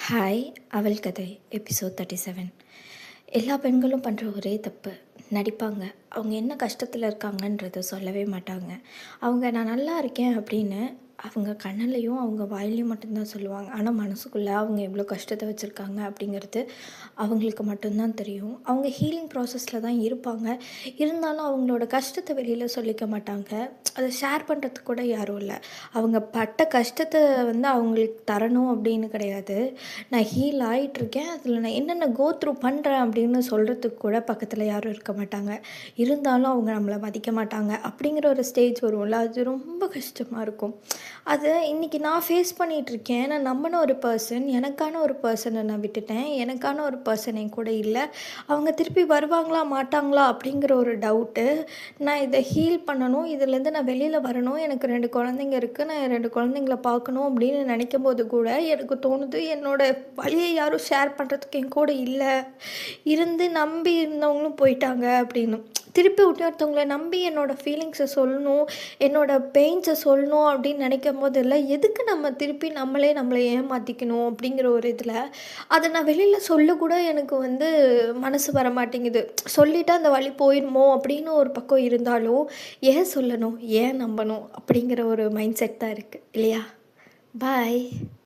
Hi அவள் கதை episode 37. எல்லா பெண்களும் பண்ணுற ஒரே தப்பு நடிப்பாங்க. அவங்க என்ன கஷ்டத்தில் இருக்காங்கன்றத சொல்லவே மாட்டாங்க. அவங்க நான் நல்லா இருக்கேன் அப்படின்னு அவங்க கண்ணிலையும் அவங்க வாயிலையும் மட்டும்தான் சொல்லுவாங்க. ஆனால் மனசுக்குள்ளே அவங்க எவ்வளோ கஷ்டத்தை வச்சுருக்காங்க அப்படிங்கிறது அவங்களுக்கு மட்டும்தான் தெரியும். அவங்க ஹீலிங் ப்ராசஸில் தான் இருப்பாங்க. இருந்தாலும் அவங்களோட கஷ்டத்தை வெளியில் சொல்லிக்க மாட்டாங்க. அதை ஷேர் பண்ணுறதுக்கு கூட யாரும் இல்லை. அவங்க பட்ட கஷ்டத்தை அவங்களுக்கு தரணும் அப்படின்னு கிடையாது. நான் ஹீல் ஆகிட்டுருக்கேன், அதில் நான் என்னென்ன கோ த்ரூ பண்ணுறேன் அப்படின்னு சொல்கிறதுக்கு கூட பக்கத்தில் யாரும் இருக்க மாட்டாங்க. இருந்தாலும் அவங்க நம்மளை மதிக்க மாட்டாங்க. அப்படிங்கிற ஒரு ஸ்டேஜ் வரும்ல, அது ரொம்ப கஷ்டமாக இருக்கும். அது இன்றைக்கி நான் ஃபேஸ் பண்ணிகிட்ருக்கேன். நான் நம்பின ஒரு பர்சன், எனக்கான ஒரு பர்சனை நான் விட்டுட்டேன். எனக்கான ஒரு பர்சன் என் கூட இல்லை. அவங்க திருப்பி வருவாங்களா மாட்டாங்களா அப்படிங்கிற ஒரு டவுட்டு. நான் இதை ஹீல் பண்ணணும், இதுலேருந்து நான் வெளியில் வரணும், எனக்கு 2 குழந்தைங்க இருக்குது, நான் 2 குழந்தைங்கள பார்க்கணும் அப்படின்னு நினைக்கும் போது கூட எனக்கு தோணுது, என்னோடய வலியை யாரும் ஷேர் பண்ணுறதுக்கு என் கூட இல்லை, இருந்து நம்பி இருந்தவங்களும் போயிட்டாங்க அப்படின்னு. திருப்பி இன்னொருத்தவங்கள நம்பி என்னோடய ஃபீலிங்ஸை சொல்லணும், என்னோடய பெயின்ஸை சொல்லணும் அப்படின்னு நினைக்கும் போது இல்லை, எதுக்கு நம்ம திருப்பி நம்மளை ஏமாற்றிக்கணும் அப்படிங்கிற ஒரு இதில் அதை நான் வெளியில் சொல்லக்கூட எனக்கு மனசு வர மாட்டேங்குது. சொல்லிவிட்டு அந்த வலி போயிடுமோ அப்படின்னு ஒரு பக்கம் இருந்தாலும், ஏன் சொல்லணும், ஏன் நம்பணும் அப்படிங்கிற ஒரு மைண்ட் செட் தான் இருக்குது இல்லையா? பாய்.